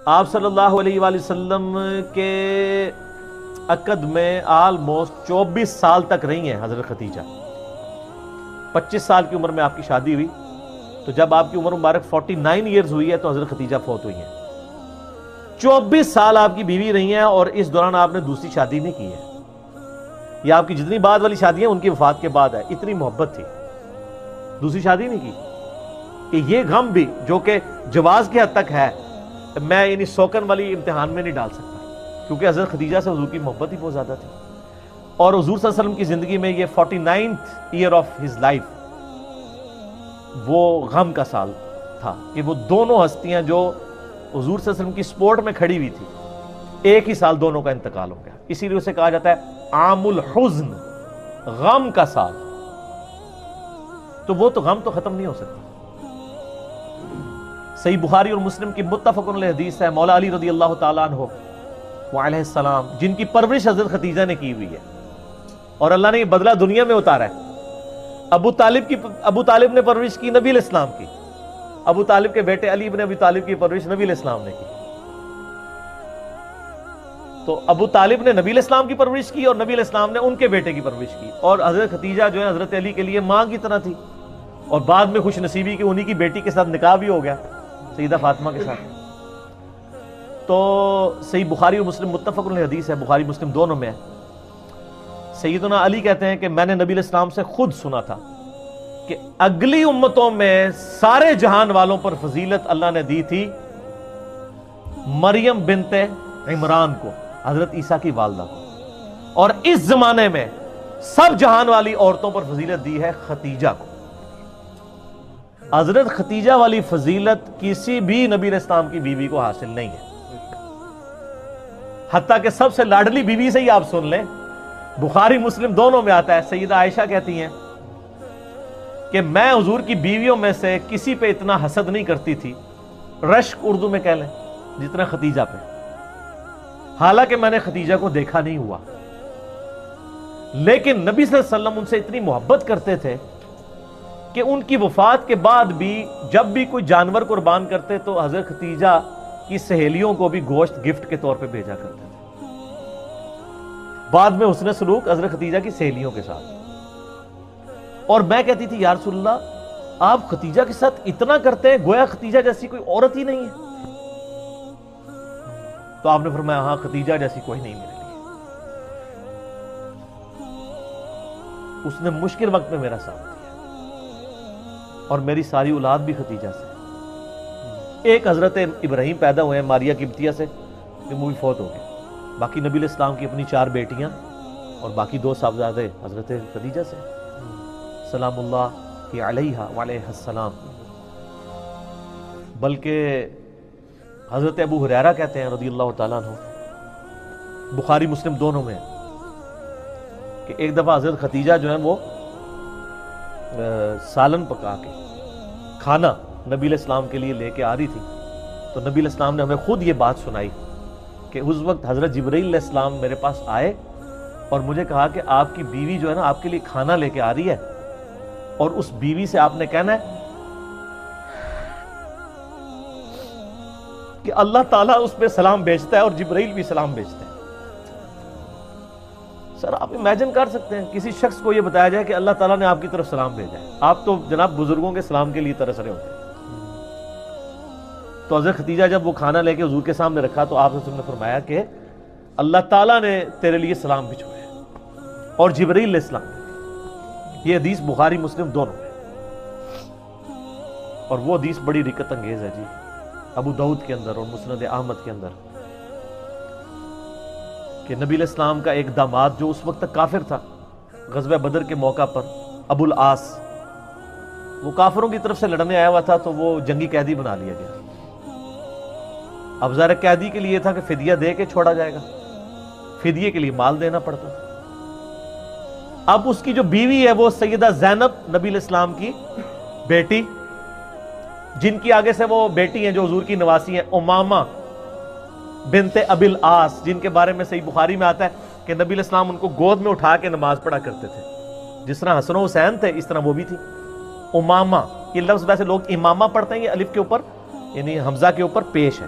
آپ صلی اللہ علیہ وآلہ وسلم کے عقد میں آلموسٹ 24 سال تک رہی ہیں حضرت خدیجہ. 25 سال کی عمر میں آپ کی شادی ہوئی، تو جب آپ کی عمر مبارک 49 ایئرز ہوئی ہے تو حضرت خدیجہ فوت ہوئی ہیں. 24 سال آپ کی بیوی رہی ہیں اور اس دوران آپ نے دوسری شادی نہیں کی ہے. یہ آپ کی جتنی بعد والی شادی ہیں ان کی وفات کے بعد ہے. اتنی محبت تھی، دوسری شادی نہیں کی. کہ یہ غم بھی جو کہ جواز کی حد تک ہے، میں یعنی سوکن والی امتحان میں نہیں ڈال سکتا، کیونکہ حضرت خدیجہ سے حضور کی محبت ہی بہت زیادہ تھی. اور حضور صلی اللہ علیہ وسلم کی زندگی میں یہ 49th year of his life وہ غم کا سال تھا کہ وہ دونوں ہستیاں جو حضور صلی اللہ علیہ وسلم کی سپورٹ میں کھڑی ہوئی تھی، ایک ہی سال دونوں کا انتقال ہو گیا. اسی لیے اسے کہا جاتا ہے عام الحزن، غم کا سال. تو وہ تو غم تو ختم نہیں ہو سکتا. صحیح بخاری اور مسلم کی متفق علیہ حدیث ہے، مولا علی رضی اللہ تعالیٰ عنہ وعلیہ السلام جن کی پرورش حضرت خدیجہ نے کی ہوئی ہے اور اللہ نے یہ بدلہ دنیا میں اتارا ہے. ابو طالب نے پرورش کی نبی علیہ السلام کی. ابو طالب کے بیٹے علی ابن ابی طالب کی پرورش نبی علیہ السلام نے کی. تو ابو طالب نے نبی علیہ السلام کی پرورش کی اور نبی علیہ السلام نے ان کے بیٹے کی پرورش کی. اور حضرت خدیجہ جو ہے حضرت علی کے لیے ماں کی طرح تھی، اور بعد میں خوش نصیبی کہ انہی کی بیٹی کے ساتھ نکاح بھی ہو گیا سیدہ فاطمہ کے ساتھ. تو صحیح بخاری اور مسلم متفق علیہ حدیث ہے، بخاری مسلم دونوں میں ہے. سیدنا علی کہتے ہیں کہ میں نے نبی علیہ السلام سے خود سنا تھا کہ اگلی امتوں میں سارے جہان والوں پر فضیلت اللہ نے دی تھی مریم بنت عمران کو، حضرت عیسیٰ کی والدہ کو، اور اس زمانے میں سب جہان والی عورتوں پر فضیلت دی ہے خدیجہ کو. حضرت خدیجہ والی فضیلت کسی بھی نبی علیہ السلام کی بیوی کو حاصل نہیں ہے. حتیٰ کہ سب سے لاڈلی بیوی سے ہی آپ سن لیں، بخاری مسلم دونوں میں آتا ہے، سیدہ عائشہ کہتی ہیں کہ میں حضور کی بیویوں میں سے کسی پہ اتنا حسد نہیں کرتی تھی، رشک اردو میں کہہ لیں، جتنا خدیجہ پہ. حالانکہ میں نے خدیجہ کو دیکھا نہیں ہوا، لیکن نبی صلی اللہ علیہ وسلم ان سے اتنی محبت کرتے تھے کہ ان کی وفات کے بعد بھی جب بھی کوئی جانور قربان کرتے تو حضرت خدیجہ کی سہیلیوں کو بھی گوشت گفٹ کے طور پہ بھیجا کرتے تھے. بعد میں حسن سلوک حضرت خدیجہ کی سہیلیوں کے ساتھ. اور میں کہتی تھی یا رسول اللہ آپ خدیجہ کے ساتھ اتنا کرتے ہیں گویا خدیجہ جیسی کوئی عورت ہی نہیں ہے. تو آپ نے فرمایا ہاں خدیجہ جیسی کوئی نہیں میرے لیے. اس نے مشکل وقت میں میرا ساتھ دیا اور میری ساری اولاد بھی خدیجہ سے. ایک حضرت ابراہیم پیدا ہوئے ہیں ماریہ قبطیہ سے، کہ وہ بھی فوت ہو گئے. باقی نبی علیہ السلام کی اپنی 4 بیٹیاں اور باقی 2 صاحبزادے حضرت خدیجہ سے سلام اللہ علیہا وعلیہ السلام. بلکہ حضرت ابو ہریرہ کہتے ہیں رضی اللہ تعالیٰ عنہ، بخاری مسلم دونوں میں، کہ ایک دفعہ حضرت خدیجہ جو ہے وہ سالن پکا کے کھانا نبی علیہ السلام کے لیے لے کے آ رہی تھی. تو نبی علیہ السلام نے ہمیں خود یہ بات سنائی کہ اس وقت حضرت جبرائیل علیہ السلام میرے پاس آئے اور مجھے کہا کہ آپ کی بیوی جو ہے نا آپ کے لیے کھانا لے کے آ رہی ہے، اور اس بیوی سے آپ نے کہنا ہے کہ اللہ تعالیٰ اس پہ سلام بھیجتا ہے اور جبرائیل بھی سلام بھیجتے ہیں. سر آپ امیجن کر سکتے ہیں کسی شخص کو یہ بتایا جائے کہ اللہ تعالیٰ نے آپ کی طرف سلام بھیجا ہے. آپ تو جناب بزرگوں کے سلام کے لیے ترس رہے ہوتے ہیں. تو حضرت خدیجہ جب وہ کھانا لے کے حضور کے سامنے رکھا تو آپ نے فرمایا کہ اللہ تعالیٰ نے تیرے لیے سلام بھیجوایا اور جبرائیل علیہ السلام. یہ حدیث بخاری مسلم دونوں میں، اور وہ حدیث بڑی رکت انگیز ہے جی، ابو داؤد کے اندر اور مسند احمد کے اندر، کہ نبی علیہ السلام کا ایک داماد جو اس وقت تک کافر تھا، غزوہ بدر کے موقع پر ابو العاص، وہ کافروں کی طرف سے لڑنے آیا ہوا تھا تو وہ جنگی قیدی بنا لیا گیا. اب ظاہر قیدی کے لیے تھا کہ فدیہ دے کے چھوڑا جائے گا، فدیے کے لیے مال دینا پڑتا تھا. اب اس کی جو بیوی ہے وہ سیدہ زینب نبی علیہ السلام کی بیٹی، جن کی آگے سے وہ بیٹی ہیں جو حضور کی نواسی ہیں، امامہ بنت ابی العاص، جن کے بارے میں صحیح بخاری میں آتا ہے کہ نبی علیہ السلام ان کو گود میں اٹھا کے نماز پڑھا کرتے تھے. جس طرح حسن و حسین تھے اس طرح وہ بھی تھی. امامہ، یہ لفظ ویسے لوگ امامہ پڑھتے ہیں، یہ الف کے اوپر یعنی حمزہ کے اوپر پیش ہے،